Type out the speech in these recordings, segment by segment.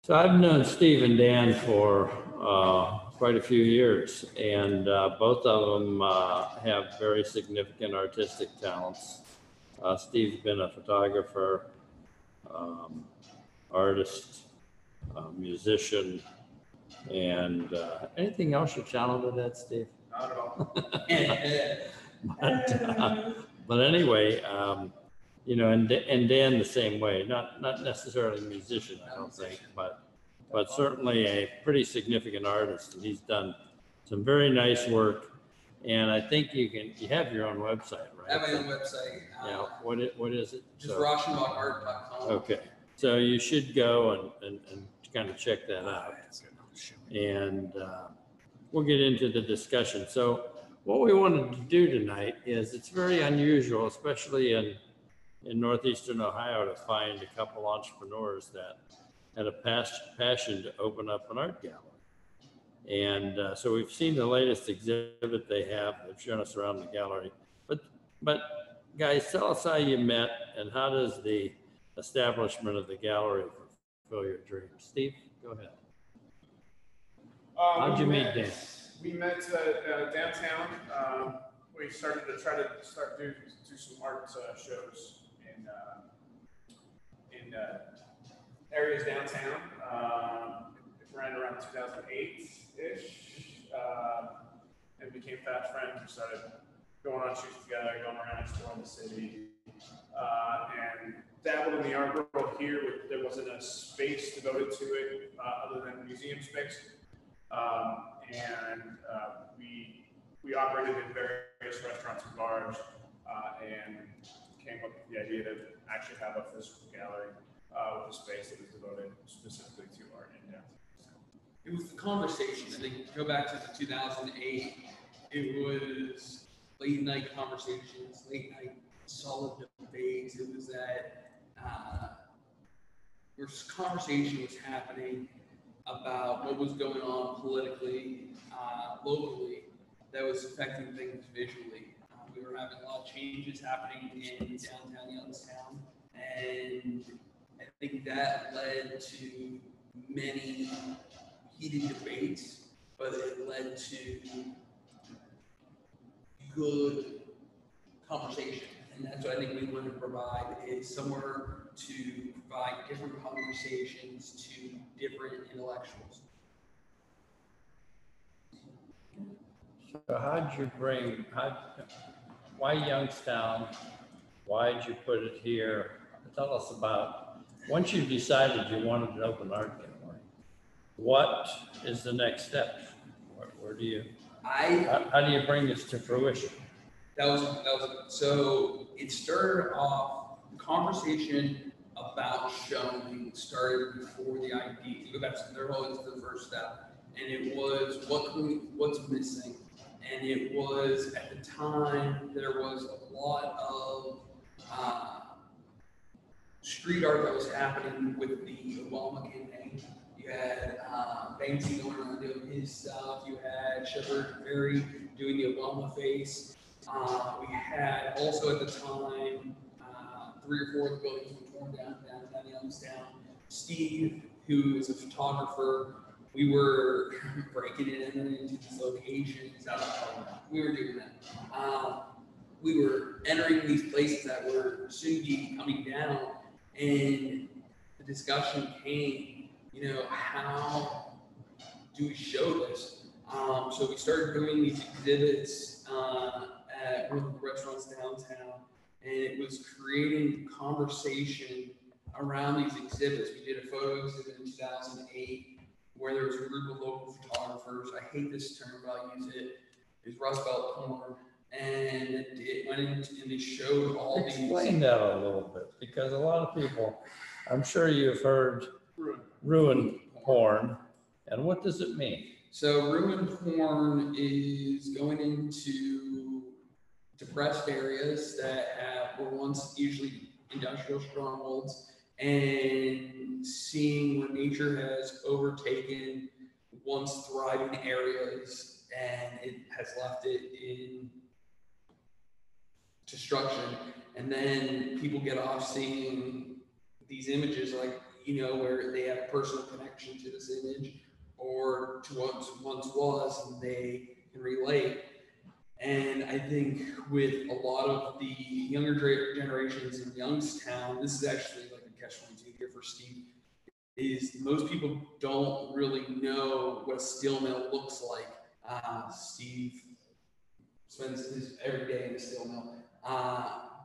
So I've known Steve and Dan for quite a few years, and both of them have very significant artistic talents. Steve's been a photographer, artist, musician, and anything else you're talented at, Steve? Not at all. But anyway, you know, and Dan the same way. Not necessarily a musician, I don't think, but certainly a pretty significant artist. And he's done some very nice work. And I think you have your own website, right? I have my own website. Yeah. What is it? Just rauschenbachart.com. Okay. So you should go and kind of check that out. And we'll get into the discussion. So what we wanted to do tonight is, it's very unusual, especially in Northeastern Ohio, to find a couple entrepreneurs that had a passion to open up an art gallery. And so we've seen the latest exhibit they have. They've shown us around the gallery. But guys, tell us how you met and how does the establishment of the gallery fulfill your dreams? Steve, go ahead. How'd you meet Dan? We met downtown. We started to do some art shows in areas downtown. It ran around 2008-ish, and became fast friends. We started going on shoots together, going around exploring the city, and dabbled in the art world here. There wasn't a space devoted to it other than museum space. We operated in various restaurants and bars, and came up with the idea to actually have a physical gallery with a space that was devoted specifically to art in downtown. It was the conversation. I think, go back to 2008, it was late night conversations, late night solid debates. It was that where conversation was happening about what was going on politically, locally, that was affecting things visually. We were having a lot of changes happening in downtown Youngstown, and I think that led to many heated debates, but it led to good conversation. And that's what I think we want to provide, is somewhere to provide different conversations to different intellectuals. So why Youngstown? Why'd you put it here? Tell us about, once you decided you wanted to open an art gallery, what is the next step? Where do you, how do you bring this to fruition? So it started off, conversation about showing started before the idea. You go back to, they're always the first step. And it was, what's missing? And it was, at the time, there was a lot of street art that was happening with the Obama campaign. You had Banksy going around doing his stuff. You had Shepard Ferry doing the Obama face. We had also at the time 3 or 4 of the buildings were torn down Youngstown. Steve, who is a photographer, we were breaking it into these locations. We were doing that. We were entering these places that were soon be coming down, and the discussion came, you know, how do we show this? So we started doing these exhibits at one of the restaurants downtown, and it was creating conversation around these exhibits. We did a photo exhibit in 2008 where there was a group of local photographers. I hate this term, but I'll use it. It's Rust Belt porn, and it went into, and they showed all these. Explain that a little bit, because a lot of people, I'm sure you've heard ruin porn, and what does it mean? So ruin porn is going into depressed areas that were once usually industrial strongholds, and seeing where nature has overtaken once thriving areas and it has left it in destruction. And then people get off seeing these images like, where they have a personal connection to this image or to what once was, and they can relate. And I think with a lot of the younger generations in Youngstown, this is actually like a catch-22 here for Steve, is most people don't really know what a steel mill looks like. Steve spends his every day in a steel mill.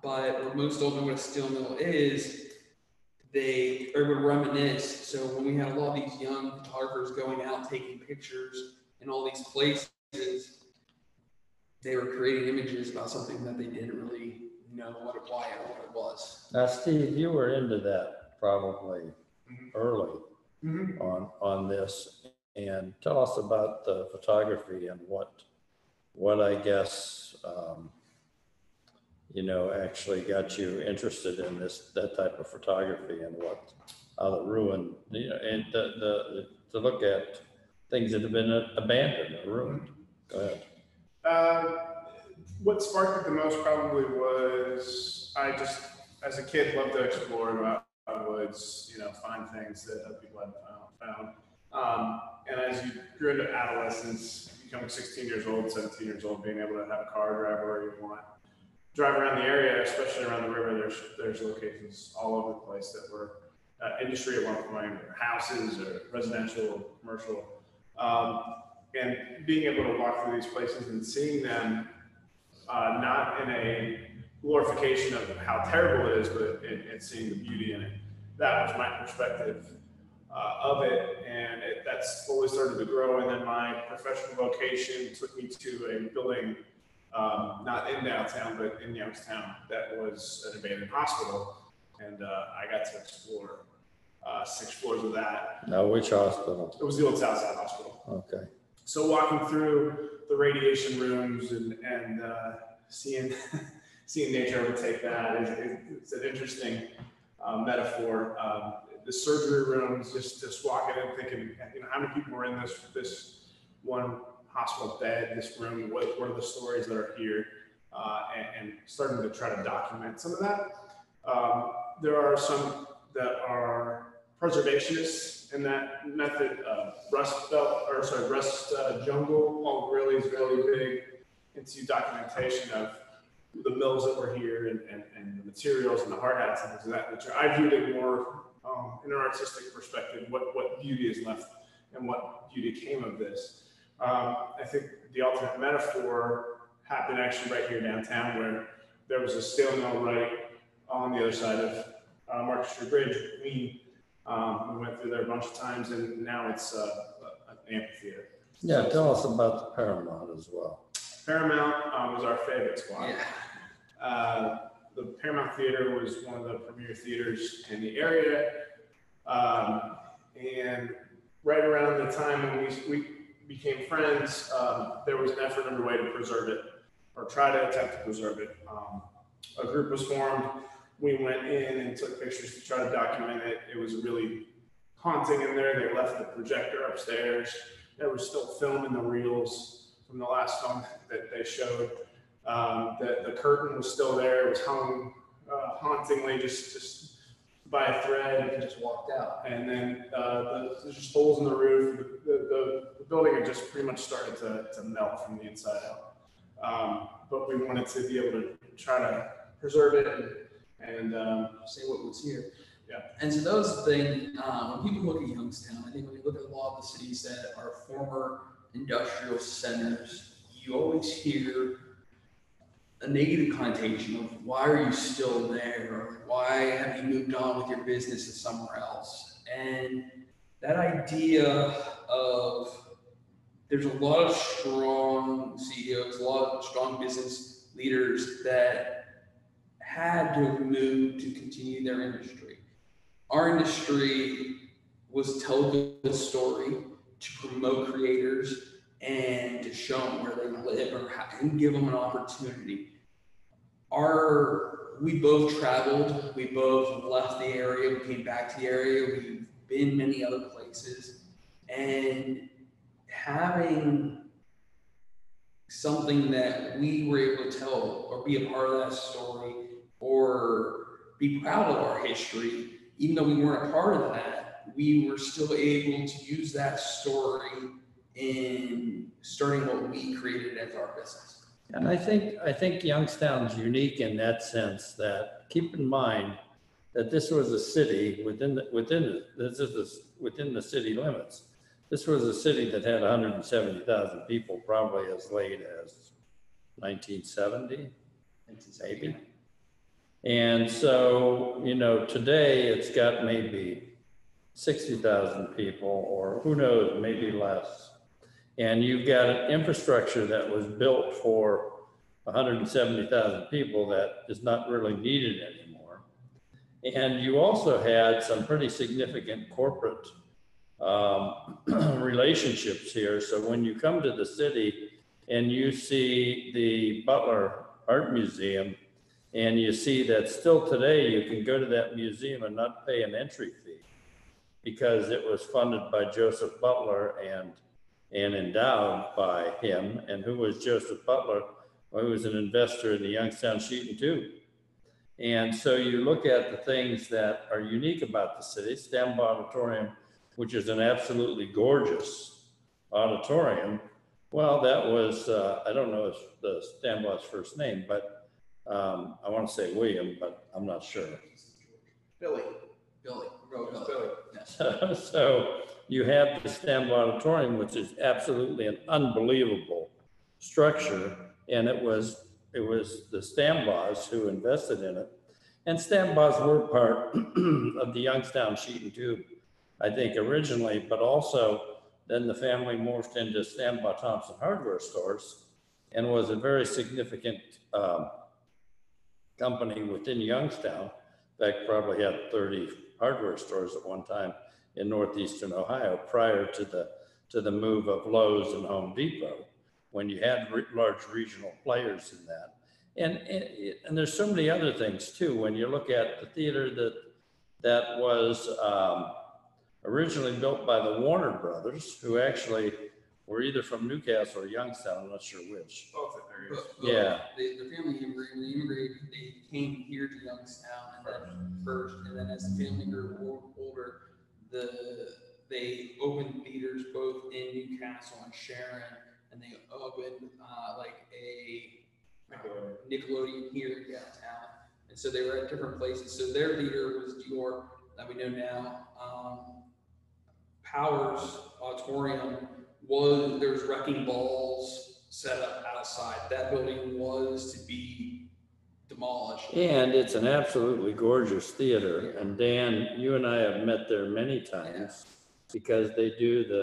But what most don't know what a steel mill is, they would reminisce. So when we had a lot of these young photographers going out taking pictures in all these places, they were creating images about something that they didn't really know why or what it was. Now, Steve, you were into that probably early Mm-hmm. on this, and tell us about the photography and what I guess actually got you interested in that type of photography, and how the ruin, and to look at things that have been abandoned or ruined. Go ahead. What sparked it the most probably was I just, as a kid, loved to explore about the woods, find things that other people hadn't found. And as you grew into adolescence, becoming 16 years old, 17 years old, being able to have a car, drive wherever you want, drive around the area, especially around the river, there's locations all over the place that were industry at one point, or houses, or residential, or commercial. And being able to walk through these places and seeing them, not in a glorification of how terrible it is, but in seeing the beauty in it. That was my perspective of it, and that's slowly started to grow. And then my professional vocation took me to a building, not in downtown, but in Youngstown, that was an abandoned hospital, and I got to explore 6 floors of that. Now, which hospital? It was the old Southside Hospital. Okay. So walking through the radiation rooms and seeing nature overtake that it's an interesting metaphor. The surgery rooms, just walking in thinking, how many people were in this one hospital bed, this room, what are the stories that are here, and starting to try to document some of that. There are some that are preservationists in that method. Rust Jungle, Paul really is really big into documentation of the mills that were here and the materials and the hard hats and things of that nature. I viewed it more in an artistic perspective, what beauty is left and what beauty came of this. I think the ultimate metaphor happened actually right here downtown, where there was a steel mill right on the other side of Market Street Bridge. We went through there a bunch of times, and now it's an amphitheater. Yeah, tell us about the Paramount as well. Paramount was our favorite spot. Yeah. The Paramount Theater was one of the premier theaters in the area, and right around the time when we became friends, there was an effort underway to preserve it, or try to attempt to preserve it. A group was formed. We went in and took pictures to try to document it. It was really haunting in there. They left the projector upstairs. There was still film in the reels from the last film that they showed. The curtain was still there. It was hung hauntingly, just by a thread. And just walked out. And then there's just holes in the roof. The building had just pretty much started to melt from the inside out. But we wanted to be able to try to preserve it and Say what was here. Yeah. And so that was the thing, when people look at Youngstown, I think when you look at a lot of the cities that are former industrial centers, you always hear a negative connotation of why are you still there, or why have you moved on with your business to somewhere else. And that idea of there's a lot of strong CEOs, a lot of strong business leaders that had to move to continue their industry. Our industry was to tell the story, to promote creators, and to show them where they live and give them an opportunity. We both traveled, we both left the area, we came back to the area, we've been many other places, and having something that we were able to tell or be a part of that story or be proud of our history even though we weren't a part of that, we were still able to use that story in starting what we created as our business. And I think Youngstown's unique in that sense that, keep in mind that this was a city within the city limits. This was a city that had 170,000 people, probably as late as 1970, maybe. And so, you know, today it's got maybe 60,000 people, or who knows, maybe less. And you've got an infrastructure that was built for 170,000 people that is not really needed anymore. And you also had some pretty significant corporate relationships here. So when you come to the city and you see the Butler Art Museum, and you see that still today you can go to that museum and not pay an entry fee because it was funded by Joseph Butler and endowed by him. And who was Joseph Butler? Well, he was an investor in the Youngstown Sheet and Tube. And so you look at the things that are unique about the city. Stambaugh Auditorium, which is an absolutely gorgeous auditorium. Well, that was, I don't know the Stambaugh's first name, but I want to say William, but I'm not sure. Billy. Yes. So you have the Stambaugh Auditorium, which is absolutely an unbelievable structure. And it was the Stambaughs who invested in it. And Stambaughs were part of the Youngstown Sheet and Tube, I think originally, but also then the family morphed into Stambaugh Thompson hardware stores and was a very significant company within Youngstown. In fact, probably had 30 hardware stores at one time in northeastern Ohio prior to the move of Lowe's and Home Depot, when you had large regional players in that. And there's so many other things too. When you look at the theater that was originally built by the Warner Brothers, who actually were either from Newcastle or Youngstown, I'm not sure which. Both areas. Yeah. The family immigrated, they came here to Youngstown and then first, and then as the family grew older, they opened theaters both in Newcastle and Sharon, and they opened like a Nickelodeon here downtown. And so they were at different places. So their theater was Dior, that we know now. Powers Auditorium there was wrecking balls set up outside. That building was to be demolished. And it's an absolutely gorgeous theater. And Dan, you and I have met there many times because they do the